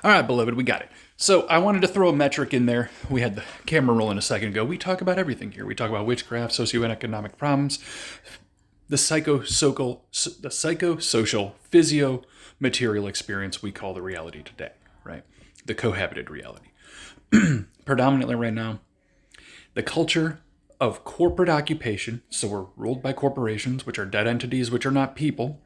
All right, beloved, we got it. So I wanted to throw a metric in there. We had the camera rolling a second ago. We talk about everything here. We talk about witchcraft, socioeconomic problems, the psychosocial, physio-material experience we call the reality today, right? The cohabited reality. Predominantly right now, the culture of corporate occupation. So we're ruled by corporations, which are dead entities, which are not people,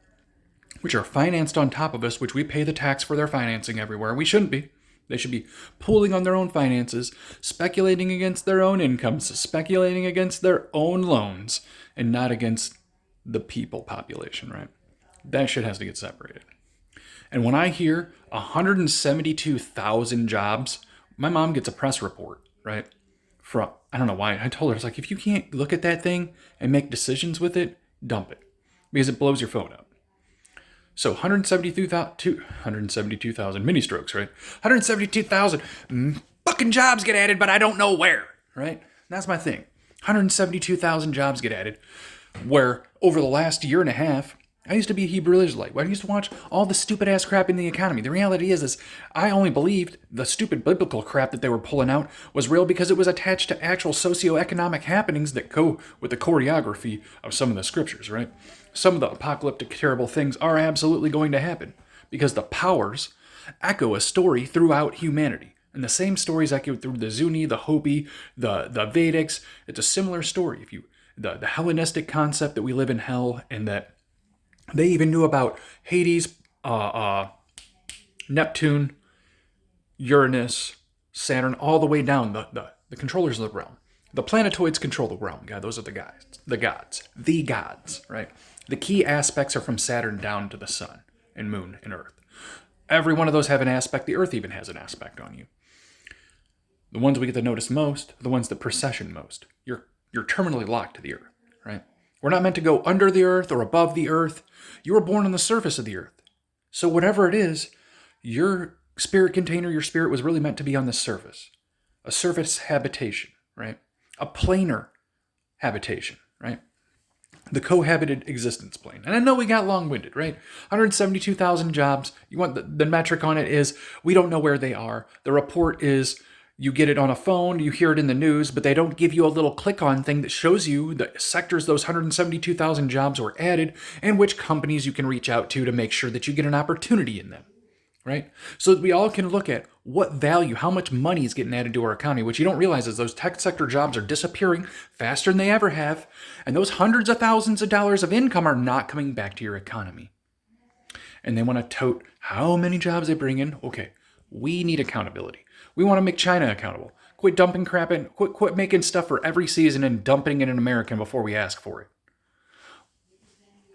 which are financed on top of us, which we pay the tax for their financing everywhere. We shouldn't be. They should be pooling on their own finances, speculating against their own incomes, speculating against their own loans, and not against the people population, right? That shit has to get separated. And when I hear 172,000 jobs, my mom gets a press report, right? From, I don't know why. I told her, it's like, if you can't look at that thing and make decisions with it, dump it. Because it blows your phone up. So 172,000 mini strokes, right? 172,000 fucking jobs get added, but I don't know where, right? That's my thing. 172,000 jobs get added, where over the last year and a half, I used to be a Hebrew Israelite. I used to watch all the stupid ass crap in the economy. The reality is I only believed the stupid biblical crap that they were pulling out was real because it was attached to actual socioeconomic happenings that go with the choreography of some of the scriptures, right? Some of the apocalyptic, terrible things are absolutely going to happen because the powers echo a story throughout humanity. And the same stories echo through the Zuni, the Hopi, the Vedics. It's a similar story. If you the Hellenistic concept that we live in hell and that they even knew about Hades, Neptune, Uranus, Saturn, all the way down the controllers of the realm. The planetoids control the realm. God, those are the guys, the gods, right? The key aspects are from Saturn down to the sun and moon and earth. Every one of those have an aspect. The earth even has an aspect on you. The ones we get to notice most are the ones that precession most. You're terminally locked to the earth, right? We're not meant to go under the earth or above the earth. You were born on the surface of the earth. So whatever it is, your spirit container, your spirit was really meant to be on the surface. A surface habitation, right? A planar habitation, right? The cohabited existence plane. And I know we got long-winded, right? 172,000 jobs. You want the metric on it is we don't know where they are. The report is you get it on a phone, you hear it in the news, but they don't give you a little click-on thing that shows you the sectors those 172,000 jobs were added and which companies you can reach out to make sure that you get an opportunity in them, right? So that we all can look at what value, how much money is getting added to our economy. What you don't realize is those tech sector jobs are disappearing faster than they ever have, and those hundreds of thousands of dollars of income are not coming back to your economy. And they want to tote how many jobs they bring in. Okay, we need accountability. We want to make China accountable. Quit dumping crap in, quit making stuff for every season and dumping it in American before we ask for it.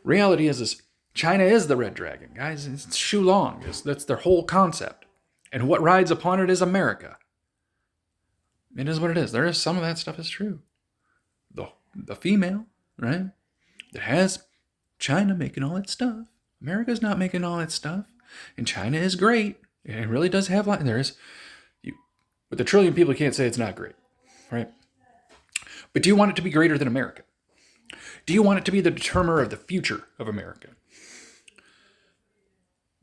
Reality is China is the red dragon, guys. It's Shulong. That's their whole concept. And what rides upon it is America. It is what it is. There is some of that stuff is true. The female, right? That has China making all that stuff. America's not making all that stuff. And China is great. It really does have but the trillion people can't say it's not great, right? But do you want it to be greater than America? Do you want it to be the determiner of the future of America?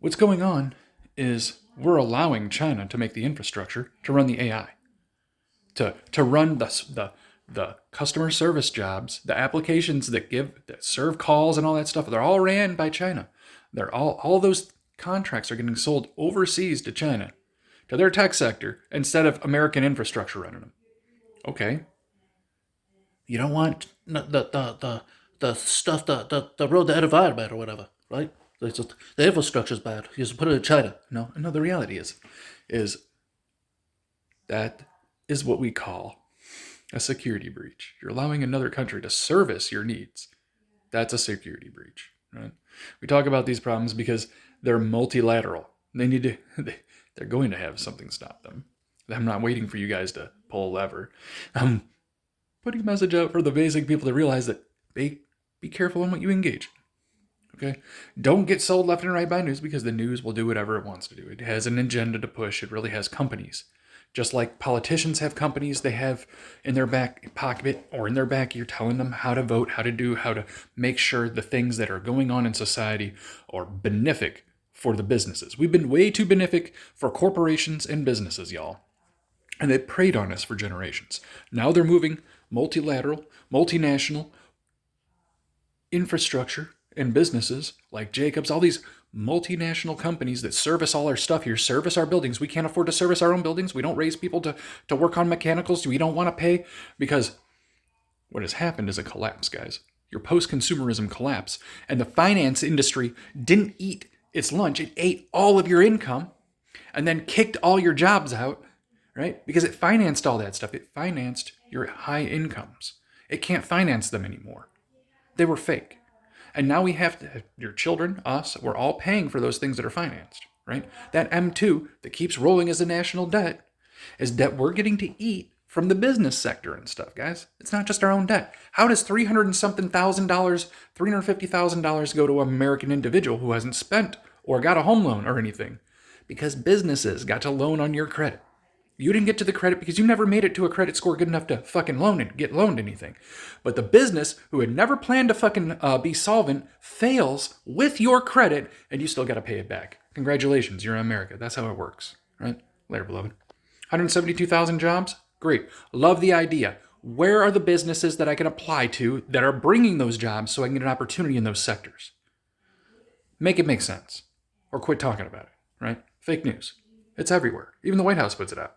What's going on is we're allowing China to make the infrastructure to run the AI, to run the customer service jobs, the applications that serve calls and all that stuff. They're all ran by China. They're all those contracts are getting sold overseas to China, to their tech sector, instead of American infrastructure running them. Okay. You don't want the stuff, the road, the environment or whatever, right? The infrastructure's bad. You just put it in China. No, the reality is that is what we call a security breach. You're allowing another country to service your needs. That's a security breach, right? We talk about these problems because they're multilateral. They're going to have something stop them. I'm not waiting for you guys to pull a lever. I'm putting a message out for the basic people to realize that be careful in what you engage. Okay? Don't get sold left and right by news because the news will do whatever it wants to do. It has an agenda to push. It really has companies. Just like politicians have companies they have in their back pocket or in their back ear telling them how to vote, how to make sure the things that are going on in society are benefic for the businesses. We've been way too benefic for corporations and businesses, y'all. And they preyed on us for generations. Now they're moving multilateral, multinational infrastructure and businesses like Jacobs, all these multinational companies that service all our stuff here, service our buildings. We can't afford to service our own buildings. We don't raise people to work on mechanicals. We don't want to pay because what has happened is a collapse, guys. Your post-consumerism collapse. And the finance industry didn't eat its lunch. It ate all of your income and then kicked all your jobs out, right? Because it financed all that stuff. It financed your high incomes. It can't finance them anymore. They were fake. And now we have to, your children, us, we're all paying for those things that are financed, right? That M2 that keeps rolling as a national debt is debt we're getting to eat from the business sector and stuff, guys. It's not just our own debt. How does $300 and something thousand, $350,000 go to an American individual who hasn't spent or got a home loan or anything? Because businesses got to loan on your credit. You didn't get to the credit because you never made it to a credit score good enough to fucking get loaned anything. But the business who had never planned to fucking be solvent fails with your credit and you still got to pay it back. Congratulations, you're in America. That's how it works, right? Later, beloved. 172,000 jobs? Great. Love the idea. Where are the businesses that I can apply to that are bringing those jobs so I can get an opportunity in those sectors? Make it make sense. Or quit talking about it, right? Fake news. It's everywhere. Even the White House puts it out.